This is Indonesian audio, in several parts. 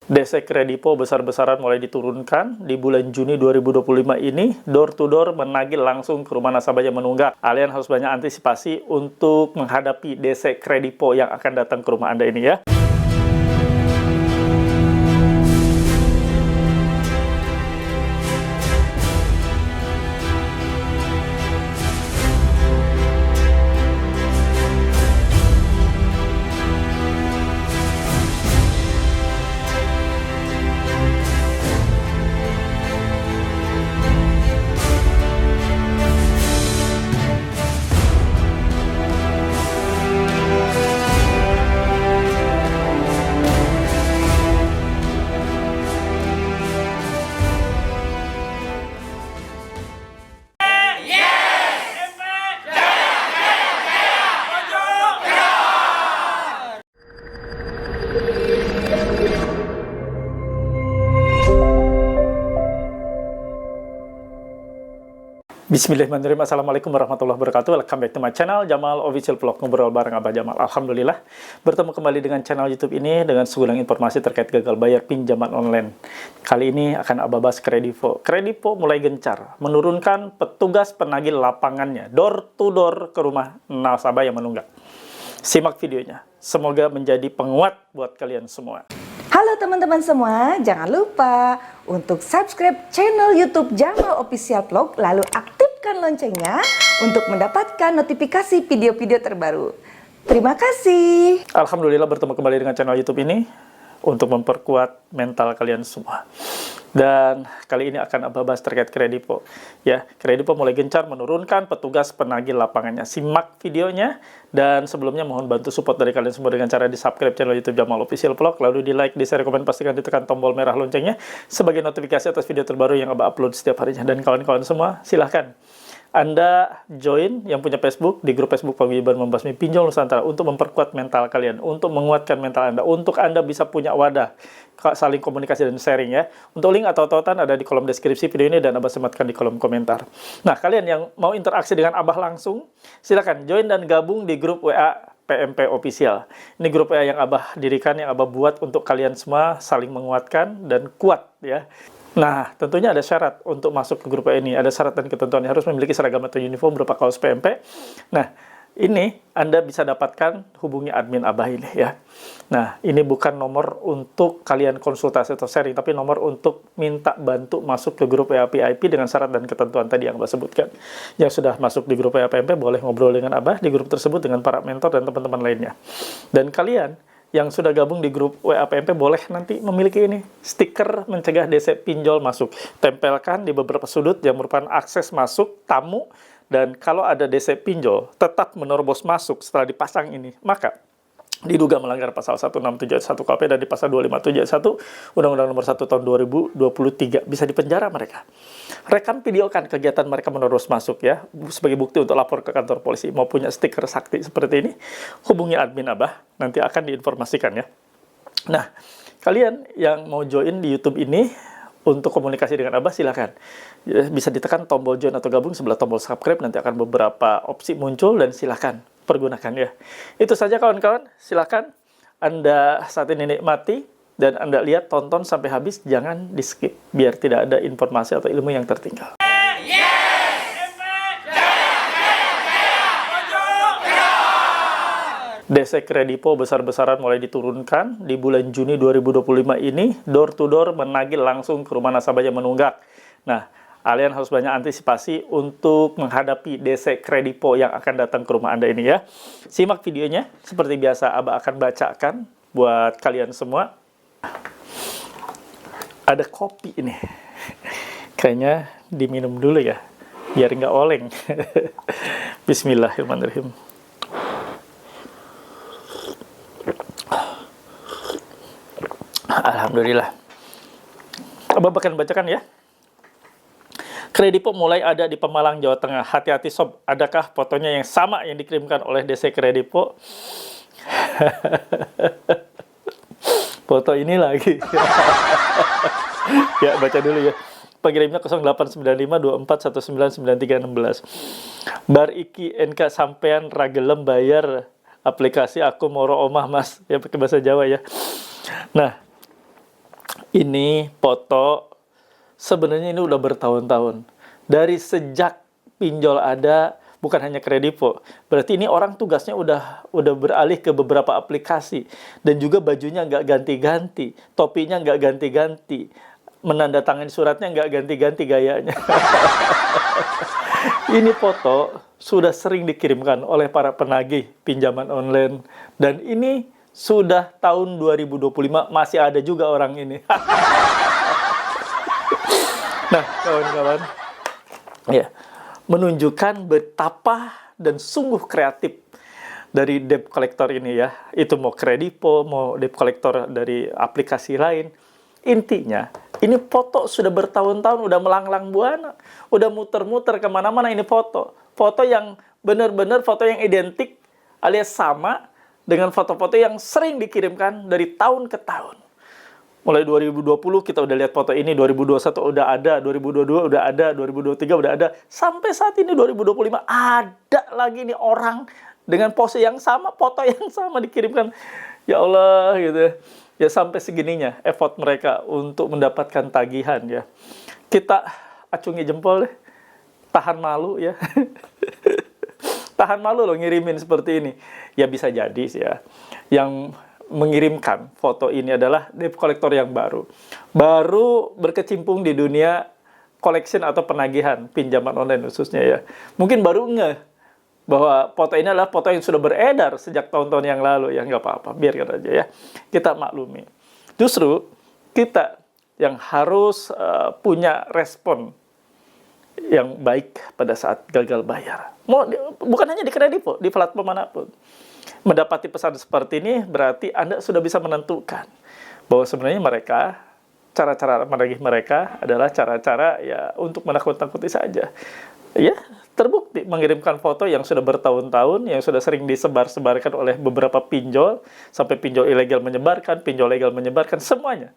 DC Kredipo besar-besaran mulai diturunkan di bulan Juni 2025 ini, door to door menagih langsung ke rumah nasabah yang menunggak. Kalian harus banyak antisipasi untuk menghadapi DC Kredipo yang akan datang ke rumah Anda ini ya. Bismillahirrahmanirrahim. Assalamualaikum warahmatullahi wabarakatuh. Welcome back to my channel, Jamal Official Vlog, ngobrol bareng Abah Jamal. Alhamdulillah, bertemu kembali dengan channel YouTube ini dengan segudang informasi terkait gagal bayar pinjaman online. Kali ini akan Abah bahas Kredipo. Kredipo mulai gencar menurunkan petugas penagih lapangannya, door to door ke rumah nasabah yang menunggak. Simak videonya. Semoga menjadi penguat buat kalian semua. Halo teman-teman semua, jangan lupa untuk subscribe channel YouTube Jamal Official Vlog, lalu aktifkan loncengnya untuk mendapatkan notifikasi video-video terbaru. Terima kasih. Alhamdulillah bertemu kembali dengan channel YouTube ini untuk memperkuat mental kalian semua. Dan kali ini akan Abah bahas terkait Kredipo. Ya, Kredipo mulai gencar menurunkan petugas penagih lapangannya. Simak videonya, dan sebelumnya mohon bantu support dari kalian semua dengan cara di subscribe channel YouTube Jamal Official Vlog, lalu di like, di share, komen, pastikan ditekan tombol merah loncengnya sebagai notifikasi atas video terbaru yang Abah upload setiap harinya. Dan kawan-kawan semua, silahkan Anda join yang punya Facebook di grup Facebook Paguyuban Membasmi Pinjol Nusantara untuk memperkuat mental kalian, untuk menguatkan mental Anda, untuk Anda bisa punya wadah saling komunikasi dan sharing ya. Untuk link atau tautan ada di kolom deskripsi video ini dan Abah sematkan di kolom komentar. Nah, kalian yang mau interaksi dengan Abah langsung, silakan join dan gabung di grup WA PMP Official. Ini grup WA yang Abah dirikan, yang Abah buat untuk kalian semua saling menguatkan dan kuat ya. Nah, tentunya ada syarat untuk masuk ke grup ini. Ada syarat dan ketentuan, harus memiliki seragam atau uniform berupa kaos PMP. Nah, ini Anda bisa dapatkan, hubungi admin Abah ini ya. Nah, ini bukan nomor untuk kalian konsultasi atau sharing, tapi nomor untuk minta bantu masuk ke grup WA VIP dengan syarat dan ketentuan tadi yang Abah sebutkan. Yang sudah masuk di grup WA PMP boleh ngobrol dengan Abah di grup tersebut dengan para mentor dan teman-teman lainnya. Dan kalian yang sudah gabung di grup WA PMP boleh nanti memiliki ini, stiker mencegah DC pinjol masuk. Tempelkan di beberapa sudut yang merupakan akses masuk tamu, dan kalau ada DC pinjol tetap menerobos masuk setelah dipasang ini, maka diduga melanggar pasal 1671 KUHP dan di pasal 2571 Undang-Undang Nomor 1 Tahun 2023, bisa dipenjara mereka. Rekam videokan kegiatan mereka menerobos masuk ya, sebagai bukti untuk lapor ke kantor polisi. Mau punya stiker sakti seperti ini, hubungi admin Abah, nanti akan diinformasikan ya. Nah, kalian yang mau join di YouTube ini untuk komunikasi dengan Abah, silahkan bisa ditekan tombol join atau gabung sebelah tombol subscribe, nanti akan beberapa opsi muncul dan silahkan pergunakan ya. Itu saja kawan-kawan, silahkan Anda saat ini nikmati dan Anda lihat, tonton sampai habis, jangan di skip biar tidak ada informasi atau ilmu yang tertinggal. DC Kredipo besar-besaran mulai diturunkan di bulan Juni 2025 ini, door to door menagih langsung ke rumah nasabah yang menunggak. Nah, kalian harus banyak antisipasi untuk menghadapi DC Kredipo yang akan datang ke rumah Anda ini ya. Simak videonya, seperti biasa Abah akan bacakan buat kalian semua. Ada kopi ini, kayaknya diminum dulu ya, biar nggak oleng. Bismillahirrahmanirrahim. Alhamdulillah. Abah akan bacakan ya. Kredipo mulai ada di Pemalang, Jawa Tengah. Hati-hati sob, adakah fotonya yang sama yang dikirimkan oleh DC Kredipo? Foto ini lagi. Ya, baca dulu ya. Pengirimnya 089524199316. Bar iki NK sampean ragelem bayar aplikasi aku moro omah mas. Ya, pakai bahasa Jawa ya. Nah, Ini foto sebenarnya ini udah bertahun-tahun. Dari sejak pinjol ada, bukan hanya Kredivo. Berarti ini orang tugasnya udah beralih ke beberapa aplikasi. Dan juga bajunya nggak ganti-ganti, topinya nggak ganti-ganti, menandatangani suratnya nggak ganti-ganti gayanya. Ini foto sudah sering dikirimkan oleh para penagih pinjaman online. Dan ini sudah tahun 2025 masih ada juga orang ini. Nah, kawan-kawan, ya, menunjukkan betapa dan sungguh kreatif dari debt collector ini ya. Itu mau Kredivo, mau debt collector dari aplikasi lain. Intinya, ini foto sudah bertahun-tahun, udah melanglang buana, udah muter-muter kemana-mana ini foto. Foto yang benar-benar foto yang identik alias sama dengan foto-foto yang sering dikirimkan dari tahun ke tahun. Mulai 2020 kita udah lihat foto ini, 2021 udah ada, 2022 udah ada, 2023 udah ada. Sampai saat ini 2025 ada lagi nih orang dengan pose yang sama, foto yang sama dikirimkan. Ya Allah gitu. Ya sampai segininya effort mereka untuk mendapatkan tagihan ya. Kita acungi jempol deh. Tahan malu ya. Tahan malu loh ngirimin seperti ini. Ya bisa jadi sih ya. Yang mengirimkan foto ini adalah debt collector yang baru. Baru berkecimpung di dunia collection atau penagihan pinjaman online khususnya ya. Mungkin baru ngeh bahwa foto ini adalah foto yang sudah beredar sejak tahun-tahun yang lalu. Ya nggak apa-apa, biarkan aja ya. Kita maklumi. Justru kita yang harus punya respon yang baik pada saat gagal bayar. Bukan hanya di Kredivo, di platform manapun. Mendapati pesan seperti ini berarti Anda sudah bisa menentukan bahwa sebenarnya mereka, cara-cara menagih mereka adalah cara-cara ya untuk menakut-nakuti saja. Ya, terbukti mengirimkan foto yang sudah bertahun-tahun, yang sudah sering disebar-sebarkan oleh beberapa pinjol, sampai pinjol ilegal menyebarkan, pinjol legal menyebarkan, semuanya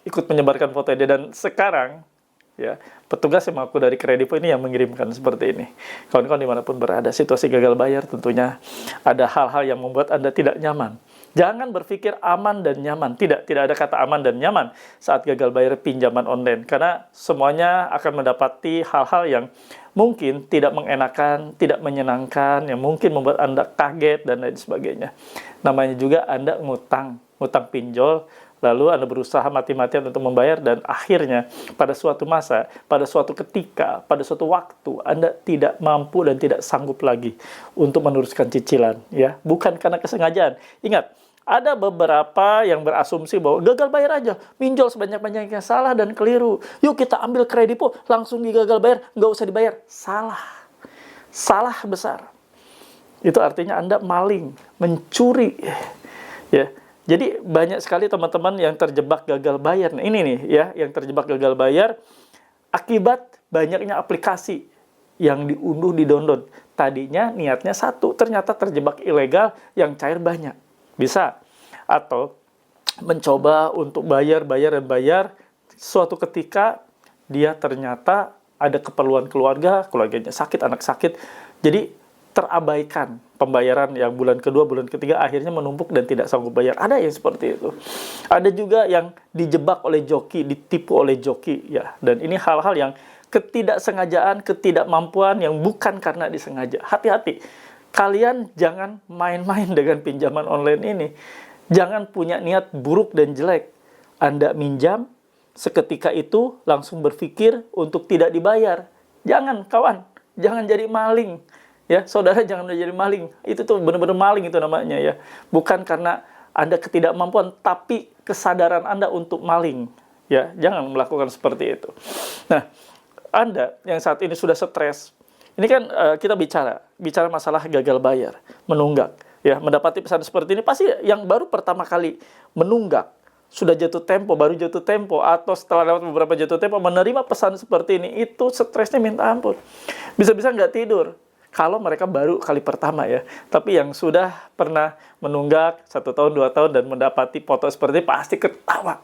ikut menyebarkan foto ini. Dan sekarang ya, petugas yang mengaku dari Kredivo ini yang mengirimkan seperti ini. Kawan-kawan dimanapun berada, situasi gagal bayar tentunya ada hal-hal yang membuat Anda tidak nyaman. Jangan berpikir aman dan nyaman. Tidak ada kata aman dan nyaman saat gagal bayar pinjaman online. Karena semuanya akan mendapati hal-hal yang mungkin tidak mengenakan, tidak menyenangkan, yang mungkin membuat Anda kaget dan lain sebagainya. Namanya juga Anda ngutang pinjol, lalu Anda berusaha mati-matian untuk membayar, dan akhirnya pada suatu masa, pada suatu ketika, pada suatu waktu, Anda tidak mampu dan tidak sanggup lagi untuk meneruskan cicilan. Ya, bukan karena kesengajaan. Ingat, ada beberapa yang berasumsi bahwa gagal bayar aja, pinjol sebanyak-banyaknya, salah dan keliru. Yuk kita ambil Kredivo, langsung digagal bayar, nggak usah dibayar. Salah. Salah besar. Itu artinya Anda maling, mencuri. Ya. Jadi banyak sekali teman-teman yang terjebak gagal bayar. Nah, ini nih ya, yang terjebak gagal bayar akibat banyaknya aplikasi yang diunduh, didownload. Tadinya niatnya satu, ternyata terjebak ilegal yang cair banyak. Bisa. Atau mencoba untuk bayar. Suatu ketika dia ternyata ada keperluan keluarganya sakit, anak sakit. Jadi terabaikan pembayaran yang bulan kedua, bulan ketiga, akhirnya menumpuk dan tidak sanggup bayar. Ada yang seperti itu. Ada juga yang dijebak oleh joki, ditipu oleh joki, ya. Dan ini hal-hal yang ketidaksengajaan, ketidakmampuan yang bukan karena disengaja. Hati-hati. Kalian jangan main-main dengan pinjaman online ini. Jangan punya niat buruk dan jelek. Anda minjam, seketika itu langsung berpikir untuk tidak dibayar. Jangan, kawan. Jangan jadi maling. Ya, saudara jangan menjadi maling. Itu tuh benar-benar maling itu namanya ya. Bukan karena Anda ketidakmampuan, tapi kesadaran Anda untuk maling. Ya, jangan melakukan seperti itu. Nah, Anda yang saat ini sudah stres, ini kan kita bicara masalah gagal bayar, menunggak. Ya, mendapati pesan seperti ini pasti yang baru pertama kali menunggak, sudah jatuh tempo, baru jatuh tempo, atau setelah lewat beberapa jatuh tempo menerima pesan seperti ini, itu stresnya minta ampun. Bisa-bisa nggak tidur. Kalau mereka baru kali pertama ya. Tapi yang sudah pernah menunggak 1 tahun, 2 tahun dan mendapati foto seperti ini pasti ketawa.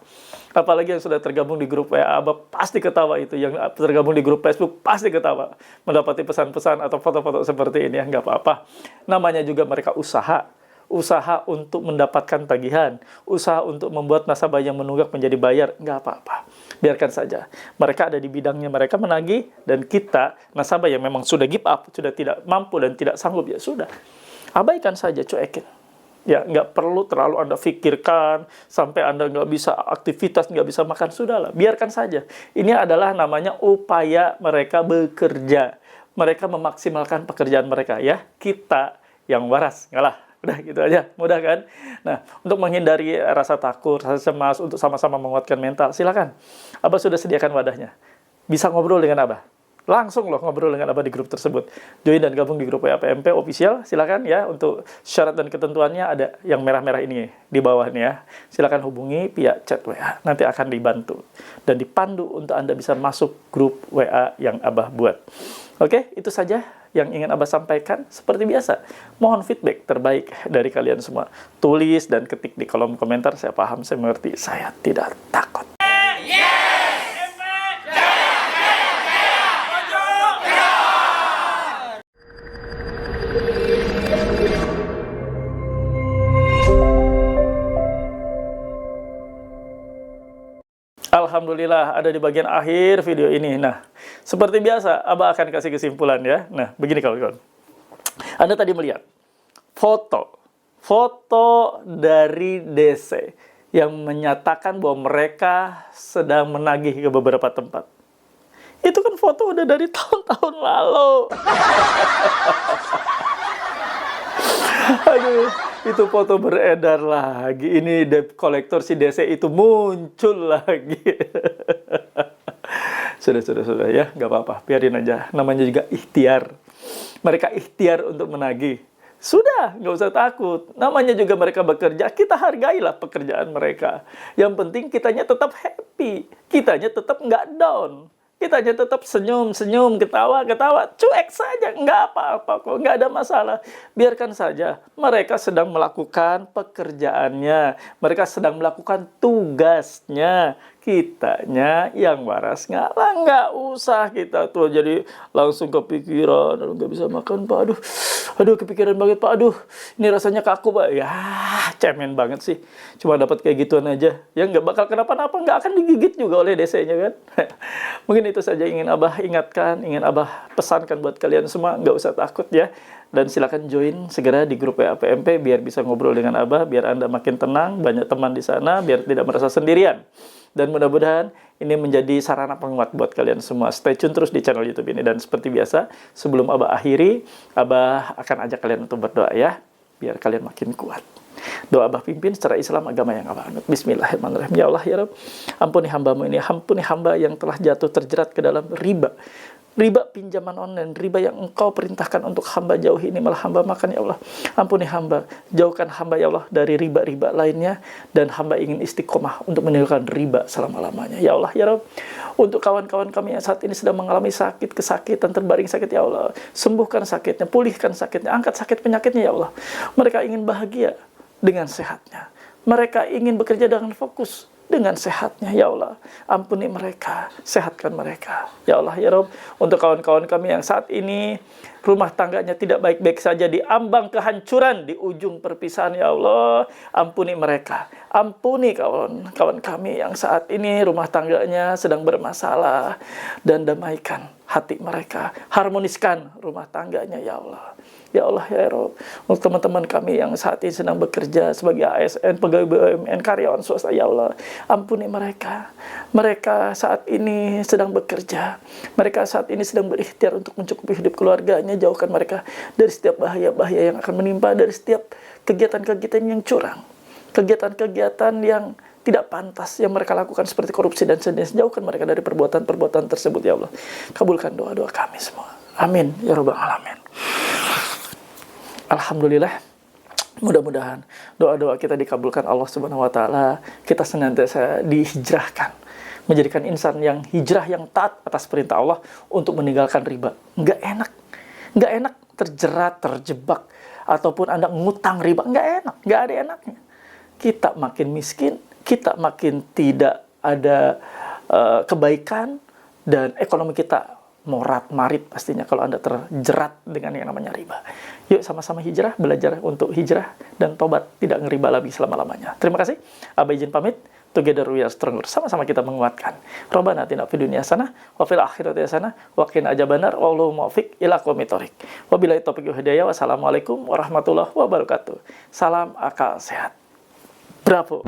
Apalagi yang sudah tergabung di grup WA Abah pasti ketawa itu. Yang tergabung di grup Facebook pasti ketawa. Mendapati pesan-pesan atau foto-foto seperti ini ya, nggak apa-apa. Namanya juga mereka usaha usaha untuk mendapatkan tagihan, usaha untuk membuat nasabah yang menunggak menjadi bayar, nggak apa-apa. Biarkan saja. Mereka ada di bidangnya, mereka menagih, dan kita, nasabah yang memang sudah give up, sudah tidak mampu dan tidak sanggup, ya sudah. Abaikan saja, cuekin. Ya, nggak perlu terlalu Anda pikirkan, sampai Anda nggak bisa aktivitas, nggak bisa makan, sudahlah. Biarkan saja. Ini adalah namanya upaya mereka bekerja. Mereka memaksimalkan pekerjaan mereka, ya. Kita yang waras, ngalah. Udah gitu aja, mudah kan? Nah, untuk menghindari rasa takut, rasa cemas, untuk sama-sama menguatkan mental, silakan. Abah sudah sediakan wadahnya. Bisa ngobrol dengan Abah. Langsung loh ngobrol dengan Abah di grup tersebut. Join dan gabung di grup WA PMP official, silakan ya. Untuk syarat dan ketentuannya ada yang merah-merah ini di bawah nih ya. Silakan hubungi via chat WA. Nanti akan dibantu dan dipandu untuk Anda bisa masuk grup WA yang Abah buat. Oke, itu saja yang ingin Abah sampaikan. Seperti biasa, mohon feedback terbaik dari kalian semua. Tulis dan ketik di kolom komentar. Saya paham, saya mengerti, saya tidak takut. Alhamdulillah ada di bagian akhir video ini. Nah, seperti biasa, Abah akan kasih kesimpulan ya. Nah, begini kawan-kawan. Anda tadi melihat foto dari DC yang menyatakan bahwa mereka sedang menagih ke beberapa tempat. Itu kan foto udah dari tahun-tahun lalu. Aduh, itu foto beredar lagi. Ini debt collector si DC itu muncul lagi. Sudah ya, nggak apa-apa. Biarin aja. Namanya juga ikhtiar. Mereka ikhtiar untuk menagih. Sudah, nggak usah takut. Namanya juga mereka bekerja, kita hargailah pekerjaan mereka. Yang penting kitanya tetap happy. Kitanya tetap nggak down. Kitanya tetap senyum-senyum, ketawa-ketawa, cuek saja, nggak apa-apa kok, nggak ada masalah. Biarkan saja, mereka sedang melakukan pekerjaannya, mereka sedang melakukan tugasnya. Kitanya yang waras ngalah, nggak usah kita tuh jadi langsung kepikiran, nggak bisa makan Pak, aduh kepikiran banget Pak, aduh ini rasanya kaku Pak, ya cemen banget sih, cuma dapat kayak gituan aja, ya nggak bakal kenapa-napa, nggak akan digigit juga oleh DC-nya kan. Mungkin itu saja ingin Abah ingatkan, ingin Abah pesankan buat kalian semua, nggak usah takut ya. Dan silakan join segera di grup WA PMP biar bisa ngobrol dengan Abah, biar Anda makin tenang, banyak teman di sana, biar tidak merasa sendirian. Dan mudah-mudahan ini menjadi sarana penguat buat kalian semua. Stay tune terus di channel YouTube ini. Dan seperti biasa, sebelum Abah akhiri, Abah akan ajak kalian untuk berdoa ya, biar kalian makin kuat. Doa Abah pimpin secara Islam, agama yang Abah anut. Bismillahirrahmanirrahim. Ya Allah ya Rabb, ampuni hambamu ini, ampuni hamba yang telah jatuh terjerat ke dalam riba. Riba pinjaman online, riba yang Engkau perintahkan untuk hamba jauhi, ini malah hamba makan ya Allah. Ampuni hamba, jauhkan hamba ya Allah dari riba-riba lainnya, dan hamba ingin istiqomah untuk meninggalkan riba selama-lamanya. Ya Allah ya Rabb, untuk kawan-kawan kami yang saat ini sedang mengalami sakit, kesakitan, terbaring sakit ya Allah, sembuhkan sakitnya, pulihkan sakitnya, angkat sakit penyakitnya ya Allah. Mereka ingin bahagia dengan sehatnya. Mereka ingin bekerja dengan fokus dengan sehatnya, ya Allah. Ampuni mereka, sehatkan mereka. Ya Allah, ya Rabb, untuk kawan-kawan kami yang saat ini rumah tangganya tidak baik-baik saja, di ambang kehancuran, di ujung perpisahan, ya Allah, ampuni mereka. Ampuni kawan-kawan kami yang saat ini rumah tangganya sedang bermasalah, dan damaikan hati mereka, harmoniskan rumah tangganya, ya Allah. Ya Allah ya Rabb, untuk teman-teman kami yang saat ini sedang bekerja sebagai ASN, pegawai BUMN, karyawan swasta, ya Allah, ampuni mereka. Mereka saat ini sedang bekerja, mereka saat ini sedang berikhtiar untuk mencukupi hidup keluarganya. Jauhkan mereka dari setiap bahaya-bahaya yang akan menimpa, dari setiap kegiatan-kegiatan yang curang, kegiatan-kegiatan yang tidak pantas yang mereka lakukan seperti korupsi dan sejenisnya. Jauhkan mereka dari perbuatan-perbuatan tersebut, ya Allah. Kabulkan doa-doa kami semua. Amin ya Rabbal Alamin. Alhamdulillah, mudah-mudahan doa-doa kita dikabulkan Allah Subhanahu wa Ta'ala. Kita senantiasa dihijrahkan, menjadikan insan yang hijrah, yang taat atas perintah Allah untuk meninggalkan riba. Nggak enak terjerat, terjebak, ataupun Anda ngutang riba. Nggak ada enaknya. Kita makin miskin, kita makin tidak ada kebaikan, dan ekonomi kita morat marit pastinya kalau Anda terjerat dengan yang namanya riba. Yuk sama-sama hijrah, belajar untuk hijrah dan tobat, tidak ngeriba lagi selama-lamanya. Terima kasih. Abah izin pamit. Together we are stronger. Sama-sama kita menguatkan. Rabbana atina fid dunya hasanah wa fil akhirati hasanah wa qina adzabannar. Wallahu muwaffiq ila aqwamit thoriq. Wabillahi taufiq wal hidayah. Wassalamualaikum warahmatullahi wabarakatuh. Salam akal sehat. Bravo.